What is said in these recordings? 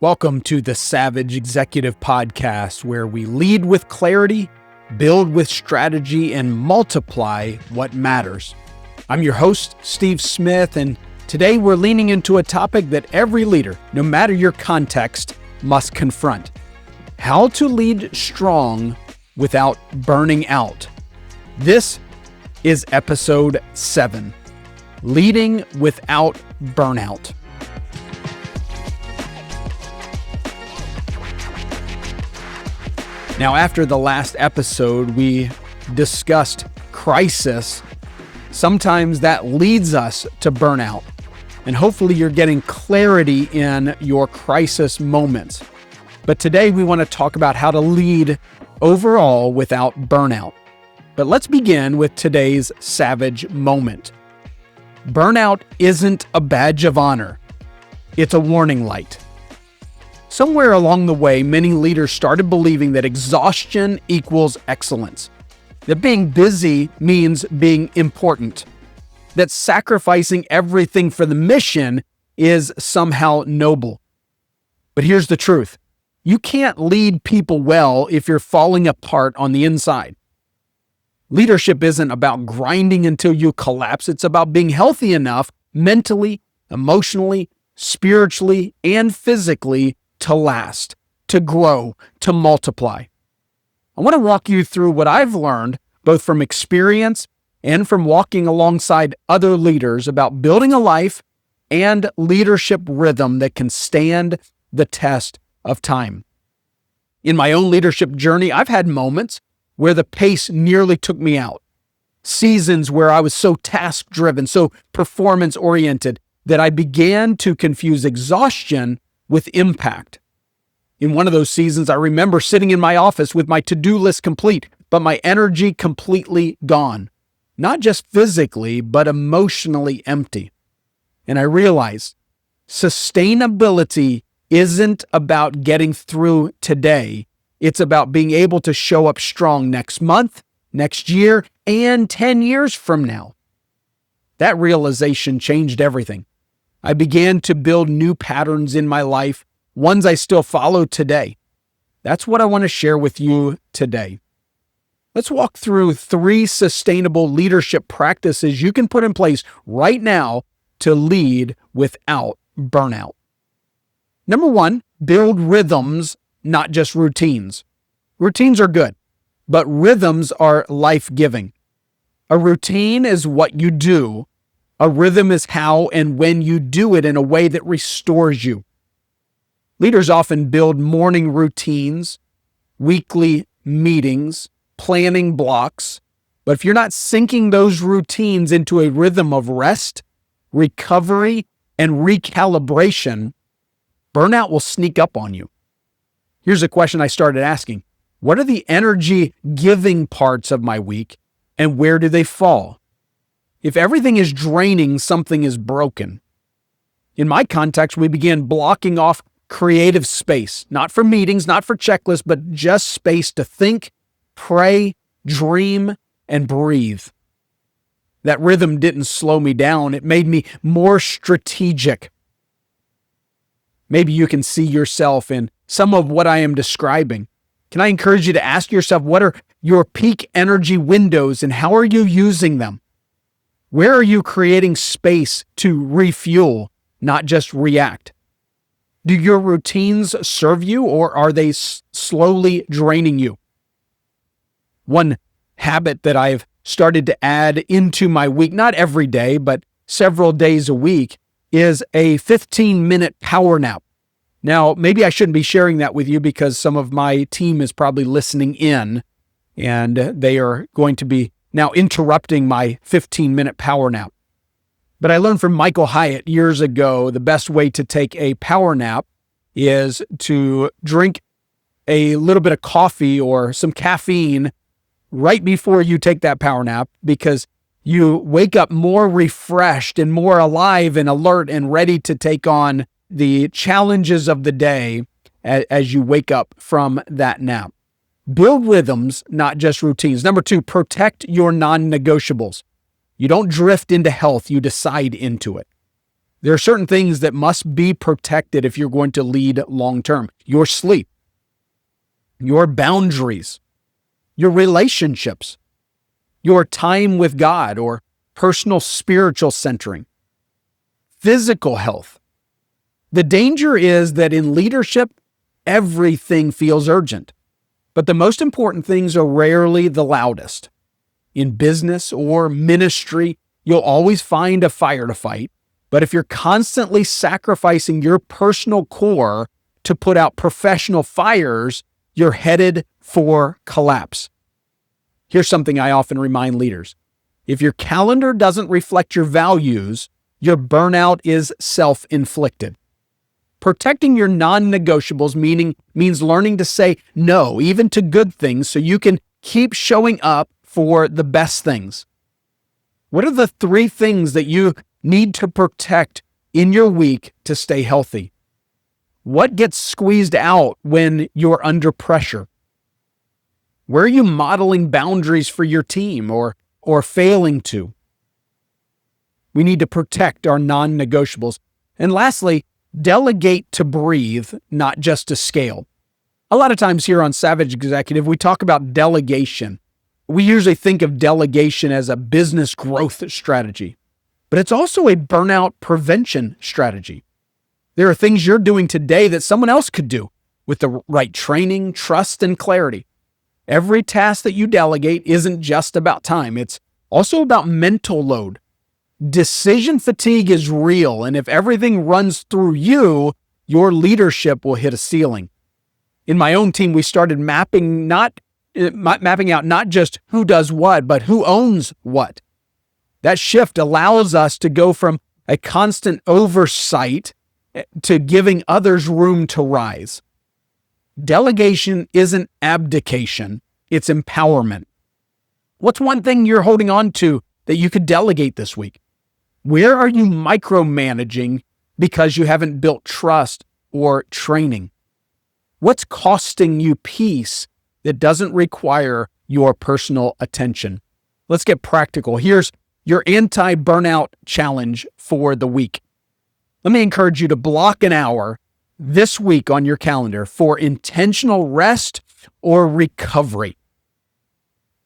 Welcome to the Savage Executive Podcast, where we lead with clarity, build with strategy, and multiply what matters. I'm your host, Steve Smith, and today we're leaning into a topic that every leader, no matter your context, must confront: how to lead strong without burning out. This is episode 7, Leading Without Burnout. Now, after the last episode, we discussed crisis. Sometimes that leads us to burnout, and hopefully you're getting clarity in your crisis moments. But today we want to talk about how to lead overall without burnout. But let's begin with today's savage moment. Burnout isn't a badge of honor. It's a warning light. Somewhere along the way, many leaders started believing that exhaustion equals excellence, that being busy means being important, that sacrificing everything for the mission is somehow noble. But here's the truth. You can't lead people well if you're falling apart on the inside. Leadership isn't about grinding until you collapse. It's about being healthy enough mentally, emotionally, spiritually, and physically to last, to grow, to multiply. I want to walk you through what I've learned, both from experience and from walking alongside other leaders, about building a life and leadership rhythm that can stand the test of time. In my own leadership journey, I've had moments where the pace nearly took me out. Seasons where I was so task-driven, so performance-oriented, that I began to confuse exhaustion with impact. In one of those seasons, I remember sitting in my office with my to-do list complete, but my energy completely gone. Not just physically, but emotionally empty. And I realized sustainability isn't about getting through today. It's about being able to show up strong next month, next year, and 10 years from now. That realization changed everything. I began to build new patterns in my life, ones I still follow today. That's what I want to share with you today. Let's walk through 3 sustainable leadership practices you can put in place right now to lead without burnout. Number 1, build rhythms, not just routines. Routines are good, but rhythms are life-giving. A routine is what you do. A rhythm is how and when you do it in a way that restores you. Leaders often build morning routines, weekly meetings, planning blocks, but if you're not syncing those routines into a rhythm of rest, recovery, and recalibration, burnout will sneak up on you. Here's a question I started asking. What are the energy-giving parts of my week, and where do they fall? If everything is draining, something is broken. In my context, we began blocking off creative space, not for meetings, not for checklists, but just space to think, pray, dream, and breathe. That rhythm didn't slow me down. It made me more strategic. Maybe you can see yourself in some of what I am describing. Can I encourage you to ask yourself, what are your peak energy windows and how are you using them? Where are you creating space to refuel, not just react? Do your routines serve you, or are they slowly draining you? One habit that I've started to add into my week, not every day, but several days a week, is a 15-minute power nap. Now, maybe I shouldn't be sharing that with you because some of my team is probably listening in, and they are going to be now interrupting my 15-minute power nap. But I learned from Michael Hyatt years ago, the best way to take a power nap is to drink a little bit of coffee or some caffeine right before you take that power nap, because you wake up more refreshed and more alive and alert and ready to take on the challenges of the day as you wake up from that nap. Build rhythms, not just routines. Number 2, protect your non-negotiables. You don't drift into health, you decide into it. There are certain things that must be protected if you're going to lead long term. Your sleep, your boundaries, your relationships, your time with God or personal spiritual centering, physical health. The danger is that in leadership, everything feels urgent, but the most important things are rarely the loudest. In business or ministry, you'll always find a fire to fight, but if you're constantly sacrificing your personal core to put out professional fires, you're headed for collapse. Here's something I often remind leaders. If your calendar doesn't reflect your values, your burnout is self-inflicted. Protecting your non-negotiables means learning to say no, even to good things, so you can keep showing up for the best things. What are the 3 things that you need to protect in your week to stay healthy? What gets squeezed out when you're under pressure? Where are you modeling boundaries for your team or failing to? We need to protect our non-negotiables. And lastly, delegate to breathe, not just to scale. A lot of times here on Savage Executive, we talk about delegation. We usually think of delegation as a business growth strategy, but it's also a burnout prevention strategy. There are things you're doing today that someone else could do with the right training, trust, and clarity. Every task that you delegate isn't just about time. It's also about mental load. Decision fatigue is real, and if everything runs through you, your leadership will hit a ceiling. In my own team, we started mapping out not just who does what, but who owns what. That shift allows us to go from a constant oversight to giving others room to rise. Delegation isn't abdication, it's empowerment. What's one thing you're holding on to that you could delegate this week? Where are you micromanaging because you haven't built trust or training? What's costing you peace that doesn't require your personal attention? Let's get practical. Here's your anti-burnout challenge for the week. Let me encourage you to block an hour this week on your calendar for intentional rest or recovery.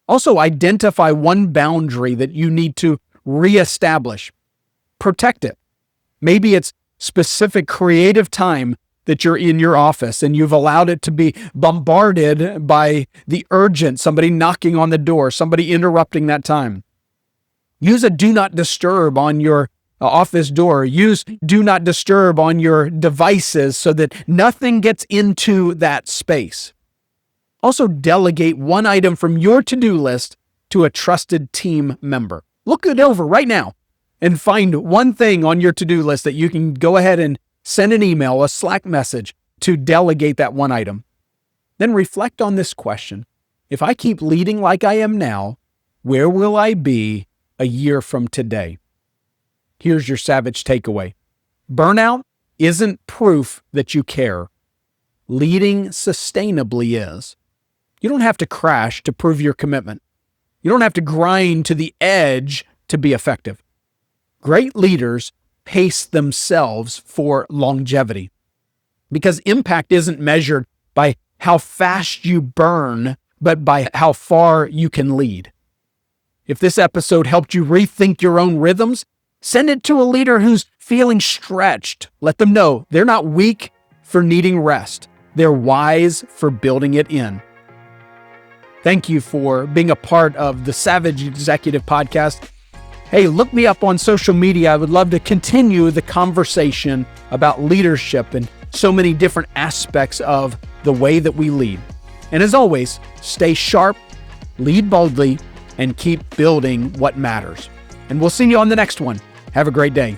Also, identify one boundary that you need to reestablish. Protect it. Maybe it's specific creative time that you're in your office and you've allowed it to be bombarded by the urgent, somebody knocking on the door, somebody interrupting that time. Use a do not disturb on your office door. Use do not disturb on your devices so that nothing gets into that space. Also, delegate one item from your to-do list to a trusted team member. Look it over right now and find one thing on your to-do list that you can go ahead and send an email, a Slack message to delegate that one item. Then reflect on this question. If I keep leading like I am now, where will I be a year from today? Here's your Savage takeaway. Burnout isn't proof that you care. Leading sustainably is. You don't have to crash to prove your commitment. You don't have to grind to the edge to be effective. Great leaders pace themselves for longevity because impact isn't measured by how fast you burn, but by how far you can lead. If this episode helped you rethink your own rhythms, send it to a leader who's feeling stretched. Let them know they're not weak for needing rest. They're wise for building it in. Thank you for being a part of the Savage Executive Podcast. Hey, look me up on social media. I would love to continue the conversation about leadership and so many different aspects of the way that we lead. And as always, stay sharp, lead boldly, and keep building what matters. And we'll see you on the next one. Have a great day.